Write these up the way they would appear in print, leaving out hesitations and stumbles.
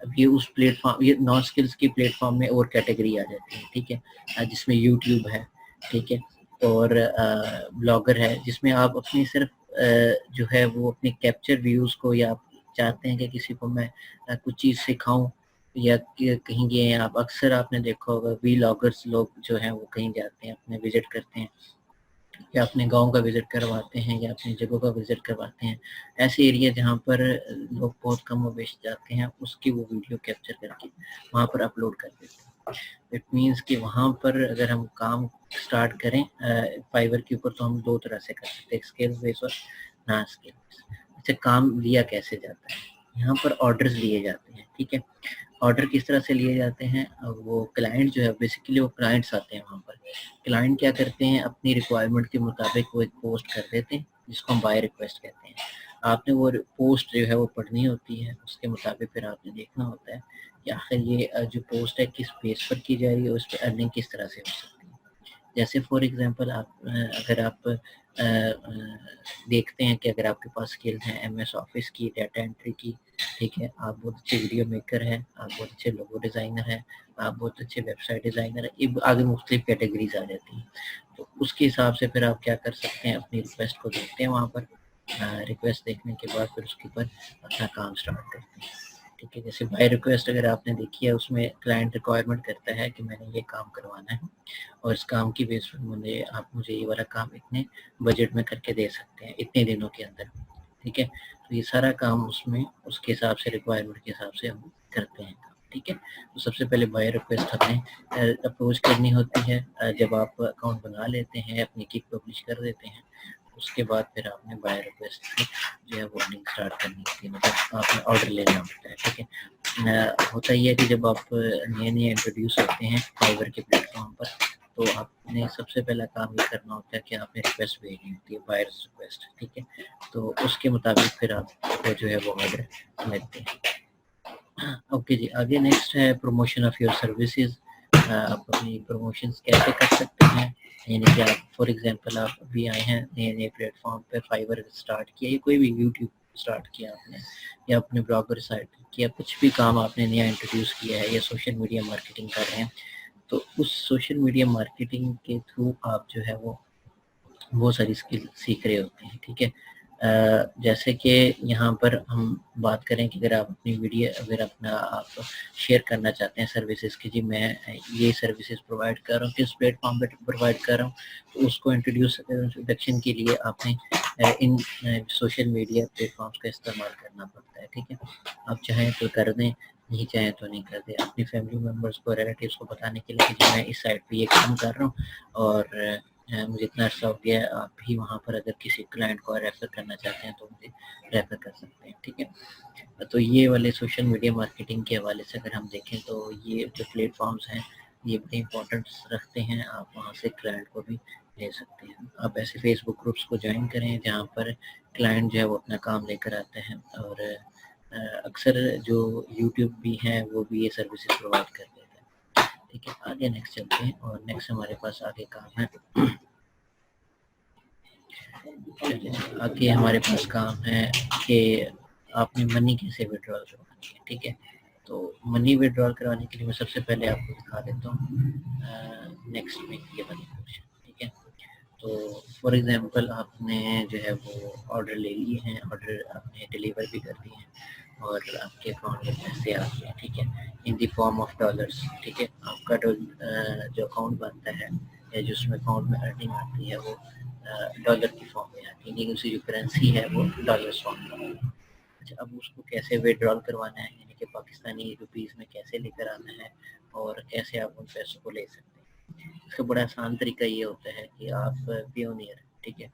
اب یہ اس plate form, یہ نان اسکلس کی پلیٹ فارم میں اور کیٹیگری آ جاتی ہے، ٹھیک ہے، جس میں یوٹیوب ہے، ٹھیک ہے، اور بلاگر ہے، جس میں آپ اپنی صرف جو ہے وہ اپنی کیپچر ویوز کو، یا آپ چاہتے ہیں کہ کسی کو میں کچھ چیز سکھاؤں یا کہیں گے آپ، اکثر آپ نے دیکھا ہوگا وی لاگرس لوگ جو ہیں وہ کہیں جاتے ہیں، اپنے وزٹ کرتے ہیں یا اپنے گاؤں کا وزٹ کرواتے ہیں یا اپنی جگہوں کا وزٹ کرواتے ہیں، ایسے ایریا جہاں پر لوگ بہت کم و بیش جاتے ہیں، اس کی وہ ویڈیو کیپچر کر کے وہاں پر اپلوڈ کر دیتے ہیں۔ اٹ مینس کہ وہاں پر اگر ہم کام سٹارٹ کریں فائور کے اوپر، تو ہم دو طرح سے کر سکتے ہیں، اسکیل بیس اور نان اسکیل بیس۔ اچھا، کام لیا کیسے جاتا ہے؟ یہاں پر آرڈرز لیے جاتے ہیں، ٹھیک ہے، آرڈر کس طرح سے لیے جاتے ہیں؟ وہ کلائنٹ جو ہے بیسیکلی وہ کلائنٹس آتے ہیں وہاں پر، کلائنٹ کیا کرتے ہیں، اپنی ریکوائرمنٹ کے مطابق وہ ایک پوسٹ کر دیتے ہیں جس کو ہم بائی ریکویسٹ کہتے ہیں۔ آپ نے وہ پوسٹ جو ہے وہ پڑھنی ہوتی ہے، اس کے مطابق پھر آپ نے دیکھنا ہوتا ہے کہ آخر یہ جو پوسٹ ہے کس بیس پر کی جا رہی ہے اور اس پہ ارننگ کس طرح سے ہو سکتی ہے۔ جیسے فار ایگزامپل آپ اگر آپ دیکھتے ہیں کہ اگر آپ کے پاس اسکل ہیں ایم ایس آفس کی، ڈیٹا انٹری کی، ٹھیک ہے، آپ بہت اچھے ویڈیو میکر ہیں، آپ بہت اچھے لوگو ڈیزائنر ہیں، آپ بہت اچھے ویب سائٹ ڈیزائنر ہیں، یہ آگے مختلف کیٹیگریز آ جاتی ہیں، تو اس کے حساب سے پھر آپ کیا کر سکتے ہیں، اپنی ریکویسٹ کو دیکھتے ہیں وہاں پر، ریکویسٹ دیکھنے کے بعد پھر اس کے اوپر اپنا کام سٹارٹ کرتے ہیں، ٹھیک ہے۔ جیسے بائی ریکویسٹ اگر آپ نے دیکھی ہے، اس میں کلائنٹ ریکوائرمنٹ کرتا ہے کہ میں نے یہ کام کروانا ہے اور اس کام کی بیس پر مجھے یہ والا کام اتنے بجٹ میں کر کے دے سکتے ہیں اتنے دنوں کے اندر، ٹھیک ہے، تو یہ سارا کام اس میں اس کے حساب سے ریکوائرمنٹ کے حساب سے ہم کرتے ہیں، ٹھیک ہے۔ تو سب سے پہلے بائی ریکویسٹ ہمیں اپروچ کرنی ہوتی ہے، جب آپ اکاؤنٹ بنا لیتے ہیں، اپنی کک پبلش کر دیتے ہیں، اس کے بعد پھر آپ نے بائی ریکویسٹ سے جو ہے وہ ارننگ اسٹارٹ کرنی ہوتی ہے، مطلب آپ نے آرڈر لینا ہوتا ہے، ٹھیک ہے۔ ہوتا یہ ہے کہ جب آپ نئے انٹروڈیوس ہوتے ہیں فائور کے پلیٹ فارم پر، تو آپ نے سب سے پہلا کام یہ کرنا ہوتا ہے کہ آپ نے ریکویسٹ بھیجنی ہوتی ہے، بائرس ریکویسٹ، ٹھیک ہے، تو اس کے مطابق پھر آپ کو جو ہے وہ آرڈر ملتے ہیں۔ اوکے جی، آگے نیکسٹ ہے پروموشن آف یور سروسز۔ آپ اپنی پروموشنز کیسے کر سکتے ہیں، یعنی کہ آپ فار ایگزامپل آپ ابھی آئے ہیں نئے پلیٹ فارم پہ، فائور اسٹارٹ کیا یا کوئی بھی یوٹیوب اسٹارٹ کیا آپ نے، یا اپنے بلاگر سائٹ کیا، کچھ بھی کام آپ نے نیا انٹروڈیوس کیا ہے یا سوشل میڈیا مارکیٹنگ کر رہے ہیں، تو اس سوشل میڈیا مارکیٹنگ کے تھرو آپ جو ہے وہ بہت ساری اسکل سیکھ رہے ہوتے ہیں، ٹھیک ہے۔ جیسے کہ یہاں پر ہم بات کریں کہ اگر آپ اپنی ویڈیو اگر اپنا آپ شیئر کرنا چاہتے ہیں سروسز کی، جی میں یہ سروسز پرووائڈ کر رہا ہوں، کس پلیٹ فارم پہ پرووائڈ کر رہا ہوں، تو اس کو انٹروڈکشن کے لیے آپ نے ان سوشل میڈیا پلیٹ فارمس کا استعمال کرنا پڑتا ہے، ٹھیک ہے۔ آپ چاہیں تو کر دیں، نہیں چاہیں تو نہیں کر دیں، اپنی فیملی ممبرس کو، ریلیٹیوس کو بتانے کے لیے کہ میں اس سائٹ پہ یہ کام کر رہا ہوں اور مجھے اتنا عرصہ ہو گیا ہے، آپ بھی وہاں پر اگر کسی کلائنٹ کو ریفر کرنا چاہتے ہیں تو مجھے ریفر کر سکتے ہیں، ٹھیک ہے۔ تو یہ والے سوشل میڈیا مارکیٹنگ کے حوالے سے اگر ہم دیکھیں تو یہ جو پلیٹ فارمز ہیں یہ بڑی امپورٹنس رکھتے ہیں، آپ وہاں سے کلائنٹ کو بھی لے سکتے ہیں۔ آپ ایسے فیس بک گروپس کو جوائن کریں جہاں پر کلائنٹ جو ہے وہ اپنا کام لے کر آتے ہیں، اور اکثر جو یوٹیوب بھی ہیں وہ بھی یہ سروسز پرووائڈ کر دیتے ہیں، ٹھیک ہے۔ آگے نیکسٹ چلتے ہیں، اور نیکسٹ ہمارے پاس آگے کام ہے، آگے ہمارے پاس کام ہے کہ آپ نے منی کیسے وڈرال کروانی ہے، ٹھیک ہے۔ تو منی وڈرال کروانے کے لیے میں سب سے پہلے آپ کو دکھا دیتا ہوں نیکسٹ میں یہ والی آپشن، ٹھیک ہے۔ تو فار ایگزامپل آپ نے جو ہے وہ آرڈر لے لیے ہیں، آرڈر آپ نے ڈیلیور بھی کر دیے ہیں اور آپ کے اکاؤنٹ میں پیسے آ گئے ہیں، ٹھیک ہے، ان دی فارم آف ڈالرس، ٹھیک ہے۔ آپ کا جو اکاؤنٹ بنتا ہے یا جس میں اکاؤنٹ میں ارننگ آتی ہے وہ ڈالر کی فارم میں آتی ہے، یعنی اسی جو کرنسی ہے وہ ڈالرس فارم میں۔ اچھا، اب اس کو کیسے وڈرال کروانا ہے، یعنی کہ پاکستانی روپیز میں کیسے لے کر آنا ہے اور کیسے آپ ان پیسوں کو لے سکتے ہیں، اس کا بڑا آسان طریقہ یہ ہوتا ہے کہ آپ پیونیئر، ٹھیک ہے،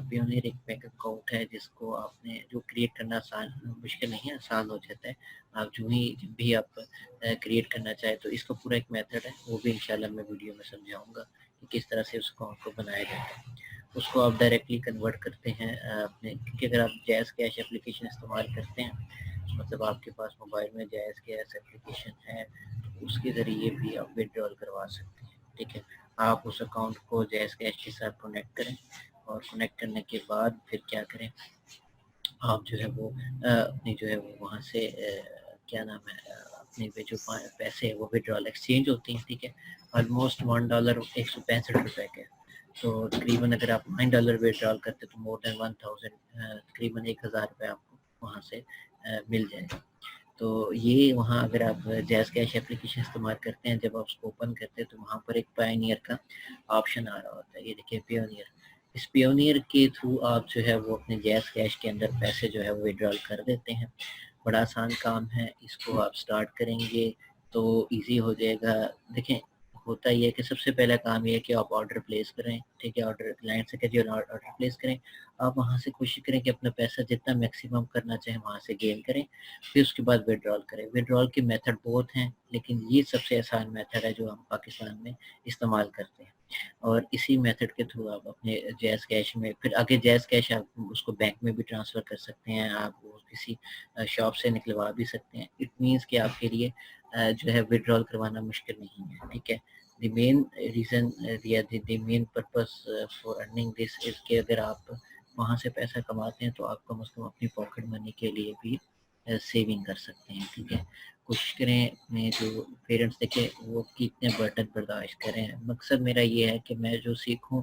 پیونیئر ایک بینک اکاؤنٹ ہے جس کو آپ نے جو کریٹ کرنا آسان مشکل نہیں ہے، آسان ہو جاتا ہے، آپ جب بھی آپ کریٹ کرنا چاہیں تو اس کا پورا ایک میتھڈ ہے، وہ بھی انشاءاللہ میں ویڈیو میں سمجھاؤں گا کہ کس طرح سے اس اکاؤنٹ کو بنایا جاتا ہے۔ اس کو آپ ڈائریکٹلی کنورٹ کرتے ہیں اپنے، کیونکہ اگر آپ جائز کیش اپلیکیشن استعمال کرتے ہیں، مطلب آپ کے پاس موبائل میں جائز کیش اپلیکیشن ہے، تو اس کے ذریعے بھی آپ وڈرال کروا سکتے ہیں، ٹھیک ہے۔ آپ اس اکاؤنٹ کو جائز کیش کے ساتھ کنیکٹ کریں، اور کنیکٹ کرنے کے بعد پھر کیا کریں، آپ جو ہے وہ اپنی جو ہے وہ وہاں سے کیا نام ہے اپنے پہ جو پیسے ہیں وہ ودرال ایکسچینج ہوتے ہیں. ٹھیک ہے, آلموسٹ $1 165 کے. تو تقریباً اگر آپ $9 ودرال کرتے تو مور دین 1000 تقریباً 1000 روپے آپ کو وہاں سے مل جائے گا. تو یہ وہاں اگر آپ جیز کیش اپلیکیشن استعمال کرتے ہیں, جب آپ اس کو اوپن کرتے ہیں تو وہاں پر ایک پائنیئر کا آپشن آ رہا ہوتا ہے. یہ دیکھیں پیونیئر, اس پیونیئر کے تھرو آپ جو ہے وہ اپنے جیز کیش کے اندر پیسے جو ہے وہ ودرال کر دیتے ہیں. بڑا آسان کام ہے, اس کو آپ سٹارٹ کریں گے تو ایزی ہو جائے گا. دیکھیں ہوتا یہ ہے کہ سب سے پہلا کام یہ ہے کہ آپ آرڈر پلیس کریں. ٹھیک ہے, آرڈر کلائنٹ سے کہیے آرڈر پلیس کریں. آپ وہاں سے کوشش کریں کہ اپنا پیسہ جتنا میکسیمم کرنا چاہیں وہاں سے گین کریں, پھر اس کے بعد ودرال کریں. ودرال کے میتھڈ بہت ہیں لیکن یہ سب سے آسان میتھڈ ہے جو ہم پاکستان میں استعمال کرتے ہیں, اور اسی میتھڈ کے تھرو آپ اپنے جیز کیش میں پھر آگے جیز کیش آپ اس کو بینک میں بھی ٹرانسفر کر سکتے ہیں, آپ وہ کسی شاپ سے نکلوا بھی سکتے ہیں. اٹ مینس کہ آپ کے لیے جو ہے ودرال کروانا مشکل نہیں ہے. ٹھیک ہے, the main reason the main purpose for earning this is کہ اگر آپ وہاں سے پیسہ کماتے ہیں تو آپ کم از کم اپنی پاکٹ منی کے لیے بھی سیونگ کر سکتے ہیں. ٹھیک ہے, کوشش کریں اپنے جو پیرنٹس دیکھیں وہ کتنے برڈن برداشت کریں. مقصد میرا یہ ہے کہ میں جو سیکھوں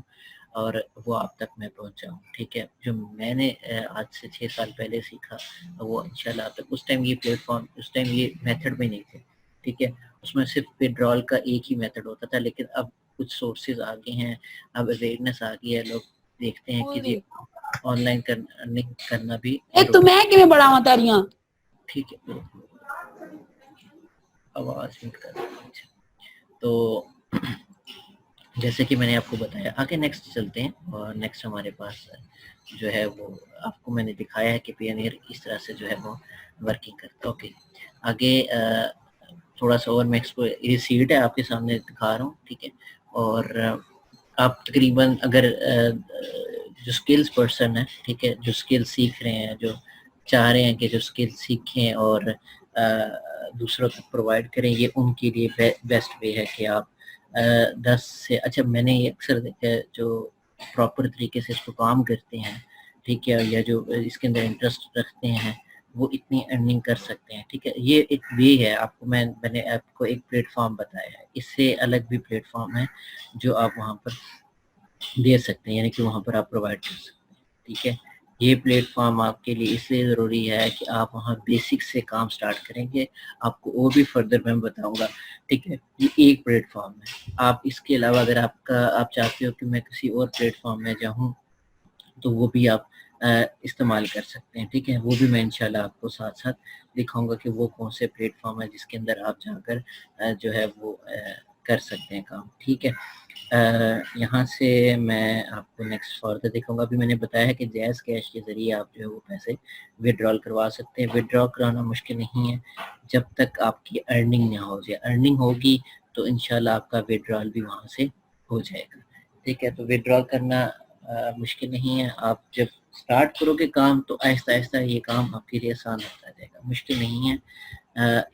اور وہ آپ تک میں پہنچاؤں. ٹھیک ہے, جو میں نے آج سے 6 سال پہلے سیکھا وہ انشاءاللہ آپ تک, اس ٹائم یہ پلیٹ فارم, اس ٹائم یہ میتھڈ بھی نہیں تھے. ٹھیک ہے, اس میں صرف ودرال کا ایک ہی میتھڈ ہوتا تھا, لیکن اب کچھ سورسز آگے ہیں, اب اویئرنیس آ گئی ہے, لوگ دیکھتے ہیں کہ جی آن لائن کرنا بھی بڑا متاریاں. ٹھیک ہے, آواز میوٹ کر دیں. تو جیسے کہ میں نے آپ کو بتایا, آگے نیکسٹ چلتے ہیں, اور نیکسٹ ہمارے پاس جو ہے وہ آپ کو میں نے دکھایا ہے کہ پیونیئر اس طرح سے جو ہے وہ ورکنگ کرتا ہے. اوکے, آگے تھوڑا سا اور میں اس کو ریسیٹ ہے آپ کے سامنے دکھا رہا ہوں. ٹھیک ہے, اور آپ تقریباً اگر جو اسکلز پرسن ہے, ٹھیک ہے, جو اسکل سیکھ رہے ہیں, جو چاہ رہے ہیں کہ جو اسکل سیکھیں اور دوسروں تک پرووائڈ کریں, یہ ان کے لیے بیسٹ وے ہے کہ آپ 10 سے اچھا میں نے یہ اکثر دیکھا ہے جو پراپر طریقے سے اس کو کام کرتے ہیں, ٹھیک ہے, یا جو اس کے اندر انٹرسٹ رکھتے ہیں وہ اتنی ارننگ کر سکتے ہیں. ٹھیک ہے, یہ ایک وے ہے. آپ کو میں نے آپ کو ایک پلیٹ فارم بتایا ہے, اس سے الگ بھی پلیٹ فارم ہے جو آپ وہاں پر دے سکتے ہیں, یعنی کہ وہاں پر آپ پرووائڈ کر سکتے ہیں. ٹھیک ہے, یہ پلیٹ فارم آپ کے لیے اس لیے ضروری ہے کہ آپ وہاں بیسک سے کام سٹارٹ کریں گے. آپ کو اور بھی فردر میں بتاؤں گا. ٹھیک ہے, یہ ایک پلیٹ فارم ہے. آپ اس کے علاوہ اگر آپ چاہتے ہو کہ میں کسی اور پلیٹ فارم میں جاؤں تو وہ بھی آپ استعمال کر سکتے ہیں. ٹھیک ہے, وہ بھی میں انشاءاللہ آپ کو ساتھ ساتھ دکھاؤں گا کہ وہ کون سے پلیٹ فارم ہے جس کے اندر آپ جا کر جو ہے وہ کر سکتے ہیں کام. ٹھیک ہے, یہاں سے میں آپ کو نیکسٹ فردر دکھاؤں گا. ابھی میں نے بتایا ہے کہ جیز کیش کے ذریعے آپ جو ہے وہ پیسے ودرال کروا سکتے ہیں. ودرال کرانا مشکل نہیں ہے جب تک آپ کی ارننگ نہ ہو جائے. ارننگ ہوگی تو انشاءاللہ آپ کا ودرال بھی وہاں سے ہو جائے گا. ٹھیک ہے, تو ودرال کرنا مشکل نہیں ہے. آپ جب سٹارٹ کرو گے کام تو آہستہ آہستہ یہ کام آپ کے لیے آسان ہوتا جائے گا, مشکل نہیں ہے.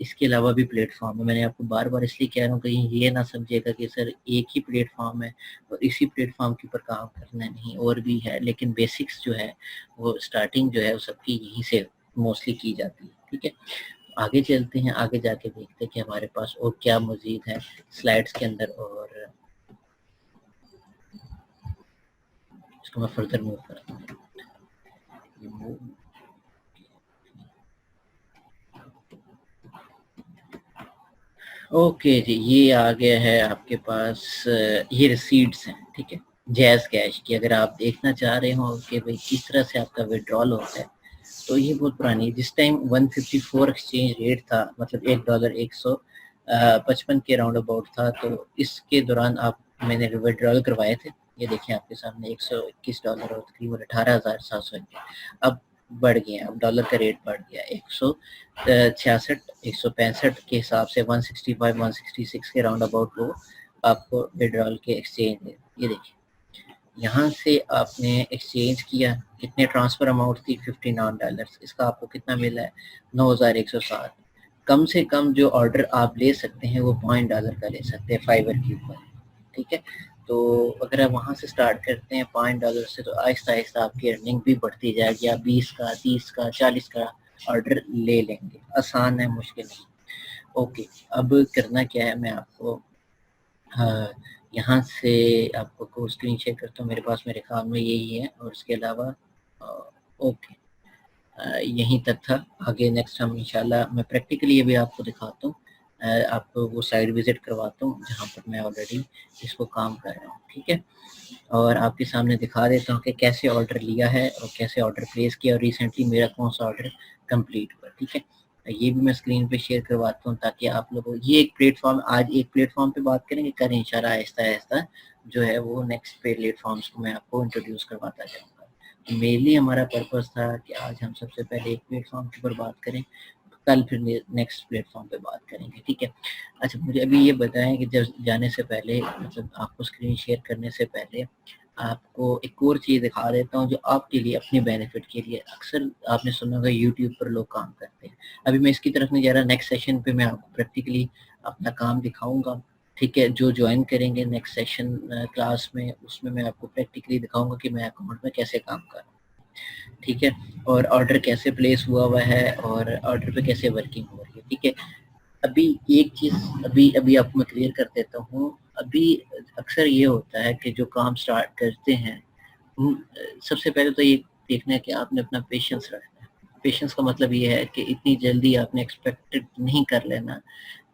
اس کے علاوہ بھی پلیٹ فارم ہے. میں نے آپ کو بار بار اس لیے کہہ رہا ہوں کہ یہ نہ سمجھے گا کہ سر ایک ہی پلیٹ فارم ہے اور اسی پلیٹ فارم کے اوپر کام کرنا نہیں, اور بھی ہے, لیکن بیسکس جو ہے وہ سٹارٹنگ جو ہے وہ سب کی یہیں سے موسٹلی کی جاتی ہے. ٹھیک ہے, آگے چلتے ہیں, آگے جا کے دیکھتے ہیں کہ ہمارے پاس اور کیا مزید ہے سلائڈز کے اندر, اور اس کو میں فردر موو کرتا ہوں. اوکے جی, یہ آ گیا ہے آپ کے پاس, یہ ریسیٹس ہیں. ٹھیک ہے, جیز کیش کی اگر آپ دیکھنا چاہ رہے ہوں کہ بھئی کس طرح سے آپ کا ودرال ہوتا ہے تو یہ بہت پرانی ہے. جس ٹائم 154 ایکسچینج ریٹ تھا, مطلب $1 155 کے راؤنڈ اباؤٹ تھا, تو اس کے دوران میں نے ودرال کروائے تھے. یہ دیکھیں آپ کے سامنے $121 اور تقریباً 18,700. اب بڑھ گیا, اب ڈالر کا ریٹ بڑھ گیا, 166 165 کے حساب سے 165 166 کے راؤنڈ اباؤٹ وہ آپ کو ودرال کے ایکسچینج ہے. یہ دیکھیں یہاں سے آپ نے ایکسچینج کیا, کتنے ٹرانسفر اماؤنٹ تھی $59. اس کا آپ کو کتنا ملا ہے 9160. کم سے کم جو آرڈر آپ لے سکتے ہیں وہ $0.5 کا لے سکتے ہیں فائبر کے اوپر. ٹھیک ہے, تو اگر آپ وہاں سے سٹارٹ کرتے ہیں $5 سے تو آہستہ آہستہ آپ کی ارننگ بھی بڑھتی جائے گی. آپ 20 کا 30 کا 40 کا آرڈر لے لیں گے. آسان ہے, مشکل نہیں. اوکے, اب کرنا کیا ہے, میں آپ کو یہاں سے آپ کو اسکرین شیئر کرتا ہوں. میرے پاس میرے خیال میں یہی ہے, اور اس کے علاوہ اوکے یہیں تک تھا. آگے نیکسٹ ہم انشاءاللہ میں پریکٹیکلی یہ بھی آپ کو دکھاتا ہوں, آپ کو وہ سائٹ وزٹ کرواتا ہوں جہاں پر میں آلریڈی اس کو کام کر رہا ہوں. ٹھیک ہے, اور آپ کے سامنے دکھا دیتا ہوں کہ کیسے آرڈر لیا ہے اور کیسے آرڈر پلیس کیا, اور ریسنٹلی میرا کون سا آرڈر کمپلیٹ ہوا. ٹھیک ہے, یہ بھی میں اسکرین پہ شیئر کرواتا ہوں تاکہ آپ لوگوں, یہ ایک پلیٹ فارم, آج ایک پلیٹ فارم پہ بات کریں گے, کل انشاءاللہ آہستہ آہستہ جو ہے وہ نیکسٹ پلیٹ فارمس کو میں آپ کو انٹروڈیوس کرواتا جاؤں گا. مینلی ہمارا پرپس تھا کہ آج ہم سب سے پہلے ایک پلیٹ فارم کے اوپر بات کریں, کل پھر نیکسٹ پلیٹ فارم پہ بات کریں گے. ٹھیک ہے, اچھا مجھے ابھی یہ بتائیں کہ جب جانے سے پہلے, مطلب آپ کو اسکرین شیئر کرنے سے پہلے آپ کو ایک اور چیز دکھا دیتا ہوں جو آپ کے لیے, اپنے بینیفٹ کے لیے. اکثر آپ نے سنا ہوگا یوٹیوب پر لوگ کام کرتے ہیں, ابھی میں اس کی طرف نہیں جا رہا, نیکسٹ سیشن پہ میں آپ کو پریکٹیکلی اپنا کام دکھاؤں گا. ٹھیک ہے, جو جوائن کریں گے نیکسٹ سیشن کلاس میں, اس میں آپ کو پریکٹیکلی دکھاؤں گا کہ میں اکاؤنٹ میں کیسے کام کر رہا ہوں. ٹھیک ہے, اور آرڈر کیسے پلیس ہوا ہے, اور آرڈر پہ کیسے ورکنگ ہو رہی ہے. ٹھیک ہے, ابھی ایک چیز ابھی آپ کو میں کلیئر کر دیتا ہوں. ابھی اکثر یہ ہوتا ہے کہ جو کام سٹارٹ کرتے ہیں, سب سے پہلے تو یہ دیکھنا ہے کہ آپ نے اپنا پیشنس رکھنا ہے. پیشنس کا مطلب یہ ہے کہ اتنی جلدی آپ نے ایکسپیکٹڈ نہیں کر لینا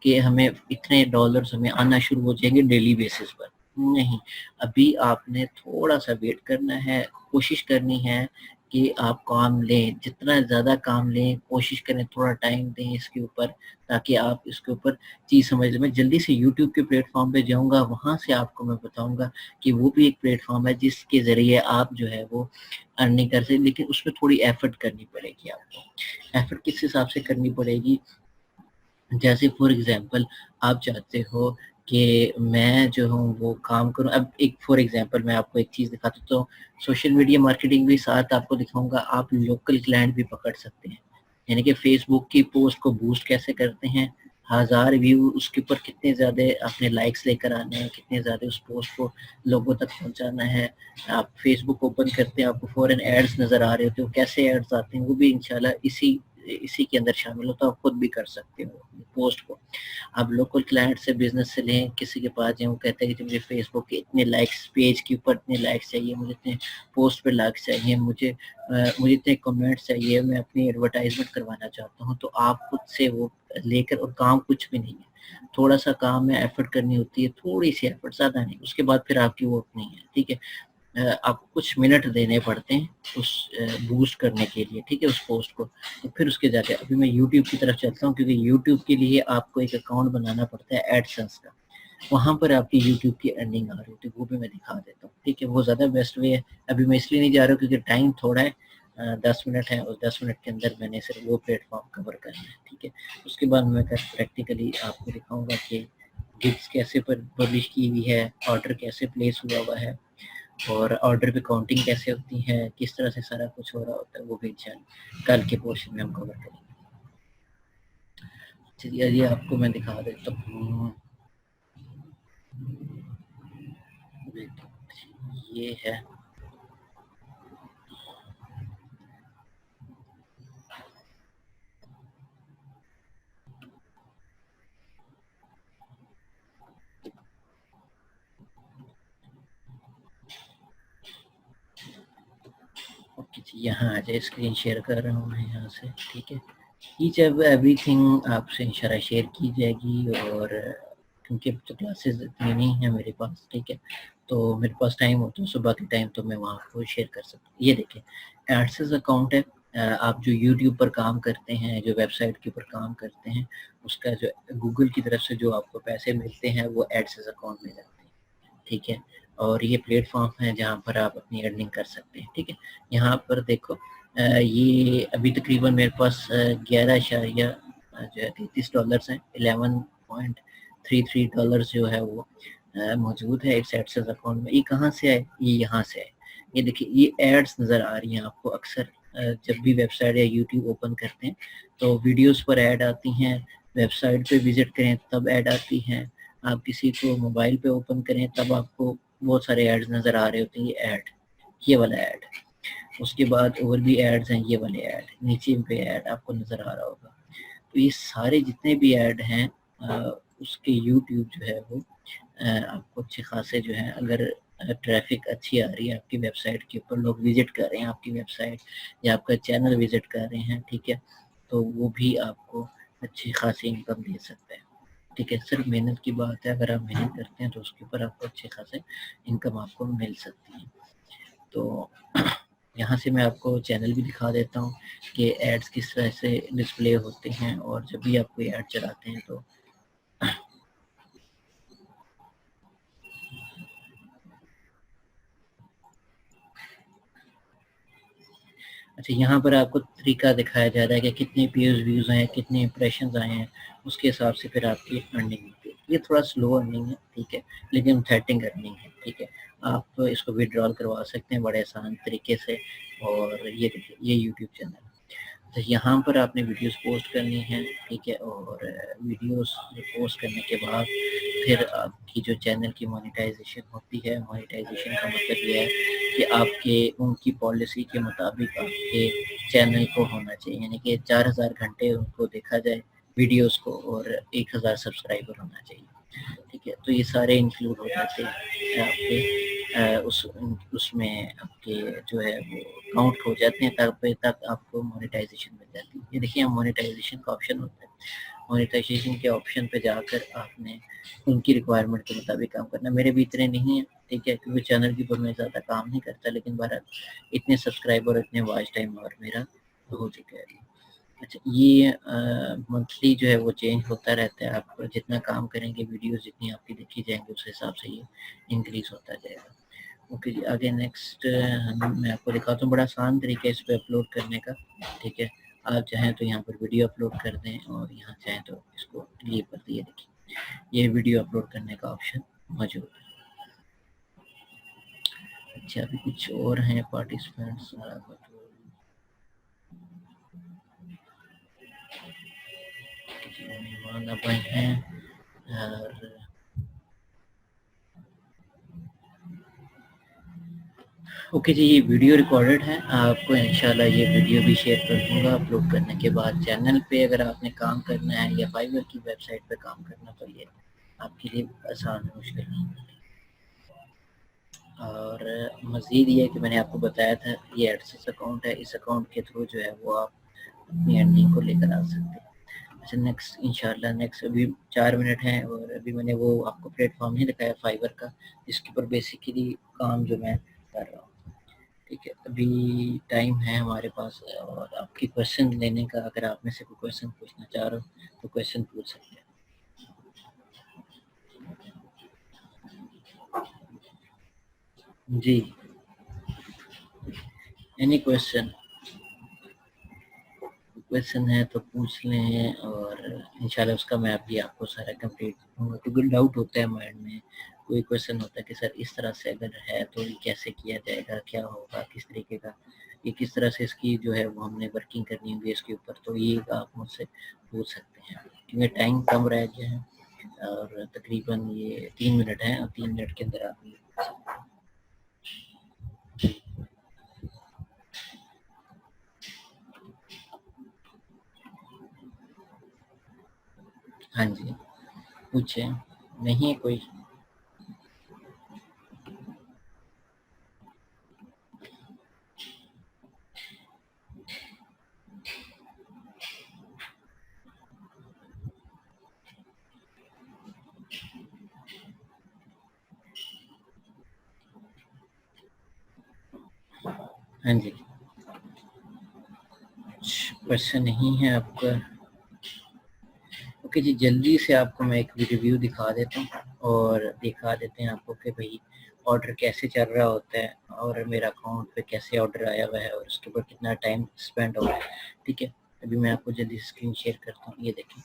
کہ ہمیں اتنے ڈالرز ہمیں آنا شروع ہو جائیں گے ڈیلی بیسس پر. نہیں, ابھی آپ نے تھوڑا سا ویٹ کرنا ہے, کوشش کرنی ہے کہ آپ کام لیں, جتنا زیادہ کام لیں, کوشش کریں تھوڑا ٹائم دیں اس کے اوپر تاکہ آپ اس کے اوپر چیز سمجھ لیں. میں جلدی سے یوٹیوب کے پلیٹ فارم پہ جاؤں گا, وہاں سے آپ کو میں بتاؤں گا کہ وہ بھی ایک پلیٹ فارم ہے جس کے ذریعے آپ جو ہے وہ ارننگ کر سکتے, لیکن اس میں تھوڑی ایفرٹ کرنی پڑے گی. آپ کو ایفرٹ کس حساب سے کرنی پڑے گی, جیسے فار ایگزامپل آپ چاہتے ہو کہ میں جو ہوں وہ کام کروں. اب ایک فار ایگزامپل میں آپ کو ایک چیز دکھاتا ہوں, تو سوشل میڈیا مارکیٹنگ بھی ساتھ آپ کو دکھاؤں گا. آپ لوکل کلائنٹ بھی پکڑ سکتے ہیں, یعنی کہ فیس بک کی پوسٹ کو بوسٹ کیسے کرتے ہیں, 1000 ویو اس کے اوپر کتنے زیادہ اپنے لائکس لے کر آنے ہیں, کتنے زیادہ اس پوسٹ کو لوگوں تک پہنچانا ہے. آپ فیس بک اوپن کرتے ہیں, آپ کو فوراً ایڈز نظر آ رہے ہوتے ہیں, کیسے ایڈز آتے ہیں وہ بھی انشاءاللہ اسی کے اندر شامل ہوتا ہے. آپ خود بھی کر سکتے ہو پوسٹ کو. آپ لوکل کلائنٹ سے بزنس سے لیں, کسی کے پاس جائیں, وہ کہتے ہیں کہ مجھے فیس بک کے اتنے لائکس, پیج کے اوپر اتنے لائکس چاہیے, مجھے اتنے پوسٹ پہ لائکس چاہیے, مجھے اتنے کمنٹس چاہیے, میں اپنی ایڈورٹائزمنٹ کروانا چاہتا ہوں. تو آپ خود سے وہ لے کر, اور کام کچھ بھی نہیں ہے, تھوڑا سا کام میں ایفرٹ کرنی ہوتی ہے, تھوڑی سی ایفرٹ, زیادہ نہیں. اس کے بعد پھر آپ کی وہ اپنی ہے. ٹھیک ہے, آپ کچھ منٹ دینے پڑتے ہیں اس بوسٹ کرنے کے لیے. ٹھیک ہے, اس پوسٹ کو. تو پھر اس کے جا کے ابھی میں یوٹیوب کی طرف چلتا ہوں, کیونکہ یوٹیوب کے لیے آپ کو ایک اکاؤنٹ بنانا پڑتا ہے ایڈسنس کا, وہاں پر آپ کی یوٹیوب کی ارننگ آ رہی ہوتی ہے, وہ بھی میں دکھا دیتا ہوں. ٹھیک ہے, وہ زیادہ بیسٹ وے ہے. ابھی میں اس لیے نہیں جا رہا ہوں کیونکہ ٹائم تھوڑا ہے, 10 منٹ ہے, اور 10 منٹ کے اندر میں نے صرف وہ پلیٹ فارم کور کرنا ہے. ٹھیک ہے, اس کے بعد میں پریکٹیکلی آپ کو دکھاؤں گا کہ گگس کیسے پبلش کی ہوئی ہے, آرڈر کیسے پلیس ہوا ہے, اور آرڈر پہ کاؤنٹنگ کیسے ہوتی ہے, کس طرح سے سارا کچھ ہو رہا ہوتا ہے. وہ بھی انشاءاللہ کل کے پورشن میں ہم کور کریں گے. چلیے یہ آپ کو میں دکھا دیتا ہوں. یہ ہے یہاں آ جائے, اسکرین شیئر کر رہا ہوں میں یہاں سے. ٹھیک ہے, ایچ ایوری تھنگ آپ سے انشاءاللہ شیئر کی جائے گی, اور کیونکہ تو کلاسز اتنی نہیں ہیں میرے پاس. ٹھیک ہے, تو میرے پاس ٹائم ہوتا ہے صبح کے ٹائم, تو میں وہاں کو شیئر کر سکتا ہوں. یہ دیکھیں, ایڈسنس اکاؤنٹ ہے. آپ جو یوٹیوب پر کام کرتے ہیں, جو ویب سائٹ کے اوپر کام کرتے ہیں, اس کا جو گوگل کی طرف سے جو آپ کو پیسے ملتے ہیں وہ ایڈسنس اکاؤنٹ میں جاتے ہیں. ٹھیک ہے, اور یہ پلیٹ فارم ہے جہاں پر آپ اپنی ارننگ کر سکتے ہیں. ٹھیک ہے, یہاں پر دیکھو, یہ ابھی تقریباً میرے پاس 11.33 ہیں, 11.33 ڈالرز جو ہے وہ موجود ہے اس ایڈسنس اکاؤنٹ میں. یہ کہاں سے آئے, یہ یہاں سے آئے. یہ دیکھیں, یہ ایڈز نظر آ رہی ہیں آپ کو. اکثر جب بھی ویب سائٹ یا یوٹیوب اوپن کرتے ہیں تو ویڈیوز پر ایڈ آتی ہیں, ویب سائٹ پہ وزٹ کریں تب ایڈ آتی ہیں, آپ کسی کو موبائل پہ اوپن کریں تب آپ کو بہت سارے ایڈز نظر آ رہے ہوتے ہیں. یہ ایڈ, یہ والا ایڈ, اس کے بعد اور بھی ایڈز ہیں، یہ والے ایڈ نیچے پہ ایڈ آپ کو نظر آ رہا ہوگا. تو یہ سارے جتنے بھی ایڈ ہیں اس کے یوٹیوب جو ہے وہ آپ کو اچھے خاصے جو ہیں، اگر ٹریفک اچھی آ رہی ہے آپ کی ویب سائٹ کے اوپر، لوگ وزٹ کر رہے ہیں آپ کی ویب سائٹ یا آپ کا چینل وزٹ کر رہے ہیں، ٹھیک ہے، تو وہ بھی آپ کو اچھی خاصی انکم دے سکتا ہے. ٹھیک ہے، صرف محنت کی بات ہے، اگر آپ محنت کرتے ہیں تو اس کے اوپر آپ کو اچھے خاصے انکم آپ کو مل سکتی ہے. تو یہاں سے میں آپ کو چینل بھی دکھا دیتا ہوں کہ ایڈز کس طرح سے ڈسپلے ہوتے ہیں، اور جب بھی آپ کوئی ایڈ چلاتے ہیں تو اچھا یہاں پر آپ کو طریقہ دکھایا جا رہا ہے کہ کتنے ویوز ہیں، کتنے امپریشنز آئے ہیں، اس کے حساب سے پھر آپ کی ارننگ ہوتی ہے. یہ تھوڑا سلو ارننگ ہے، ٹھیک ہے، لیکن تھریٹنگ ارننگ ہے. ٹھیک ہے، آپ اس کو وڈرال کروا سکتے ہیں بڑے آسان طریقے سے. اور یہ دیکھیے یہ یوٹیوب چینل، تو یہاں پر آپ نے ویڈیوز پوسٹ کرنی ہے، ٹھیک ہے، اور ویڈیوز پوسٹ کرنے کے بعد پھر آپ کی جو چینل کی مونیٹائزیشن ہوتی ہے، مونیٹائزیشن کا مطلب یہ ہے کہ آپ کے ان کی پالیسی کے مطابق آپ کے چینل کو ہونا چاہیے، یعنی کہ 4000 گھنٹے ان کو دیکھا جائے ویڈیوز کو، اور 1000 سبسکرائبر ہونا چاہیے. ٹھیک ہے، تو یہ سارے انکلوڈ ہو جاتے ہیں آپ کے اس میں آپ کے جو ہے وہ کاؤنٹ ہو جاتے ہیں، تک آپ کو مونیٹائزیشن مل جاتی ہے. یہ دیکھیے مونیٹائزیشن کا آپشن ہوتا ہے، مونیٹائزیشن کے آپشن پہ جا کر آپ نے ان کی ریکوائرمنٹ کے مطابق کام کرنا. میرے بھی اتنے نہیں ہیں، ٹھیک ہے، کیونکہ چینل کے اوپر میں زیادہ کام نہیں کرتا، لیکن بہرحال اتنے سبسکرائبر، اتنے واچ ٹائم اور میرا ہو چکا ہے. اچھا یہ منتھلی جو ہے وہ چینج ہوتا رہتا ہے، آپ جتنا کام کریں گے ویڈیوز جتنی آپ کی دیکھی جائیں گے اس حساب سے یہ انکریز ہوتا جائے گا. اوکے جی، آگے نیکسٹ میں آپ کو دکھاتا ہوں بڑا آسان طریقہ ہے اس پہ اپلوڈ کرنے کا. ٹھیک ہے، آپ چاہیں تو یہاں پر ویڈیو اپلوڈ کر دیں، اور یہاں چاہیں تو اس کو لیو کر دیں. دیکھیے یہ ویڈیو اپلوڈ کرنے کا آپشن موجود ہے. اچھا ابھی کچھ اور ہیں پارٹیسپینٹس، مہمان اب آئے ہیں. اور اوکے جی، یہ ویڈیو ریکارڈڈ ہے، آپ کو انشاءاللہ یہ ویڈیو بھی شیئر کر دوں گا. اپلوڈ کرنے کے بعد چینل پہ اگر آپ نے کام کرنا ہے یا فائور کی ویب سائٹ پہ کام کرنا تو یہ آپ کے لیے آسان ہے، مشکل نہیں. اور مزید یہ کہ میں نے آپ کو بتایا تھا یہ ایڈسنس اکاؤنٹ ہے، اس اکاؤنٹ کے تھرو جو ہے وہ آپ اپنی ارننگ کو لے کر آ سکتے ہیں. اچھا نیکسٹ انشاءاللہ نیکسٹ ابھی 4 منٹ ہیں، اور ابھی میں نے وہ آپ کو پلیٹ فارم نہیں دکھایا فائور کا، جس کے اوپر بیسیکلی کام جو میں کر رہا ہوں. ٹھیک ہے، ابھی ٹائم ہے ہمارے پاس، اور آپ کی کویشچن لینے کا، اگر آپ میں سے کوئی کویشچن پوچھنا چاہ رہا ہو تو کویشچن پوچھ سکتے ہیں. جی اینی کویشچن ہے تو پوچھ لیں، اور انشاءاللہ اس کا میں ابھی آپ کو سارا کمپلیٹ دوں گا. کیونکہ ڈاؤٹ ہوتا ہے مائنڈ میں، کوئی کویشچن ہوتا ہے کہ سر اس طرح سے اگر ہے تو یہ کیسے کیا جائے گا، کیا ہوگا، کس طریقے کا، یہ کس طرح سے اس کی جو ہے وہ ہم نے ورکنگ کرنی ہوگی اس کے اوپر. تو یہ آپ مجھ سے پوچھ سکتے ہیں، کیونکہ ٹائم کم رہ گیا ہے، اور تقریباً یہ 3 منٹ ہیں، اور 3 منٹ کے اندر آپ یہ پوچھ سکتے ہیں. ہاں جی پوچھیں، نہیں کوئی؟ ہاں جی کویشچن نہیں ہے آپ کا؟ اوکے جی، جلدی سے آپ کو میں ایک ریویو دکھا دیتا ہوں، اور دکھا دیتے ہیں آپ کو کہ بھئی آرڈر کیسے چل رہا ہوتا ہے، اور میرا اکاؤنٹ پہ کیسے آرڈر آیا ہوا ہے، اور اس کے اوپر کتنا ٹائم اسپینڈ ہو رہا ہے. ٹھیک ہے، ابھی میں آپ کو جلدی اسکرین شیئر کرتا ہوں. یہ دیکھیں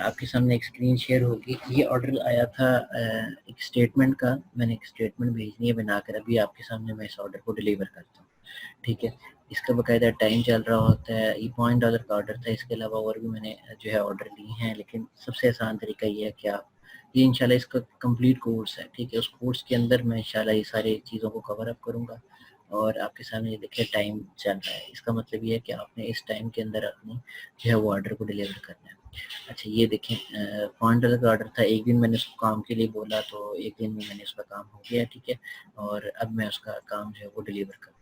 آپ کے سامنے ایک اسکرین شیئر ہوگی. یہ آرڈر آیا تھا ایک اسٹیٹمنٹ کا، میں نے ایک اسٹیٹمنٹ بھیجنی ہے بنا کر، ابھی آپ کے سامنے میں اس آرڈر کو ڈیلیور کرتا ہوں. ٹھیک ہے، اس کا باقاعدہ ٹائم چل رہا ہوتا ہے. یہ $0.1 کا آرڈر تھا، اس کے علاوہ اور بھی میں نے جو ہے آرڈر لیے ہیں، لیکن سب سے آسان طریقہ یہ ہے کہ آپ یہ انشاءاللہ اس کا کمپلیٹ کورس ہے. ٹھیک ہے، اس کورس کے اندر میں انشاءاللہ یہ ساری چیزوں کو کور اپ کروں گا، اور آپ کے سامنے یہ دیکھیں ٹائم چل رہا ہے، اس کا مطلب یہ ہے کہ آپ نے اس ٹائم کے اندر اپنی جو ہے وہ آرڈر کو ڈلیور کرنا ہے۔ اچھا یہ دیکھیں $5 کا آرڈر تھا، ایک دن میں نے اس کو کام کے لیے بولا تو ایک دن میں نے اس کا کام ہو گیا، ٹھیک ہے، اور اب میں اس کا کام جو ہے وہ ڈلیور کروں،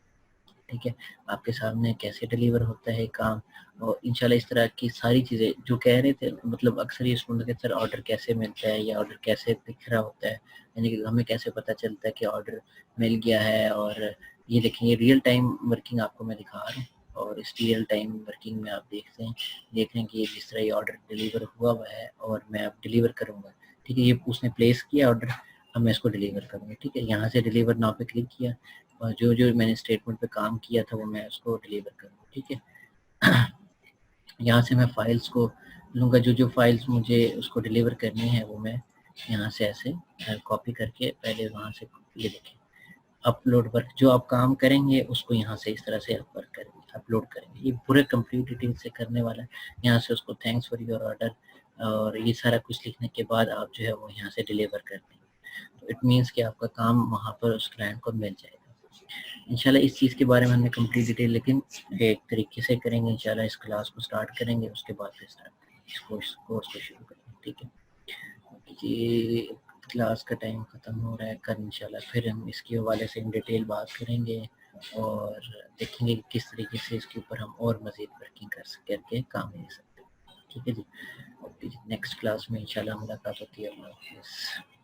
ٹھیک ہے۔ آپ کے سامنے کیسے ڈلیور ہوتا ہے کام، اور انشاءاللہ اس طرح کی ساری چیزیں جو کہہ رہے تھے، مطلب اکثر یہ سن رہے سر آرڈر کیسے ملتا ہے یا آرڈر کیسے دکھ رہا ہوتا ہے، یعنی کہ ہمیں کیسے پتہ چلتا ہے کہ آرڈر مل گیا ہے۔ اور یہ دیکھیں یہ ریئل ٹائم ورکنگ آپ کو میں دکھا رہا ہوں، اور اس ریئل ٹائم ورکنگ میں آپ دیکھتے ہیں دیکھیں کہ جس طرح یہ آرڈر ڈلیور ہوا ہے اور میں اب ڈلیور کروں گا، ٹھیک ہے، یہ اس نے پلیس کیا آرڈر، اب میں اس کو ڈلیور کروں گا، ٹھیک ہے۔ یہاں سے ڈلیور ناؤ پہ کلک کیا اور جو میں نے اسٹیٹمنٹ پہ کام کیا تھا وہ میں اس کو ڈلیور کروں گا، ٹھیک ہے۔ یہاں سے میں فائلز کو لوں گا، جو فائلز مجھے اس کو ڈلیور کرنی ہے وہ میں یہاں سے ایسے کاپی کر کے پہلے وہاں سے یہ دیکھیں اپلوڈ ورک، جو آپ کام کریں گے اس کو یہاں سے اس طرح سے ورک کریں گے، اپلوڈ کریں گے، یہ پورے کمپلیٹ ڈیٹیل سے کرنے والا ہے۔ یہاں سے اس کو تھینکس فار یور آرڈر اور یہ سارا کچھ لکھنے کے بعد آپ جو ہے وہ یہاں سے ڈلیور کر دیں گے، تو اٹ مینس کہ آپ کا کام وہاں پر اس کلائنٹ کو مل جائے گا۔ انشاءاللہ اس چیز کے بارے میں ہم نے کمپلیٹ ڈیٹیل لیکن ایک طریقے سے کریں گے، انشاءاللہ اس کلاس کو سٹارٹ کریں گے، اس کے بعد پھر سٹارٹ کریں گے اس کورس کو شروع کریں گے، ٹھیک ہے جی۔ کلاس کا ٹائم ختم ہو رہا ہے، کل انشاءاللہ پھر ہم اس کے حوالے سے ان ڈیٹیل بات کریں گے اور دیکھیں گے کہ کس طریقے سے اس کے اوپر ہم اور مزید ورکنگ کر کے کام لے سکتے ہیں، ٹھیک ہے جی۔ اوکے جی، نیکسٹ کلاس میں انشاءاللہ ملاقات ہوتی ہے، اللہ حافظ۔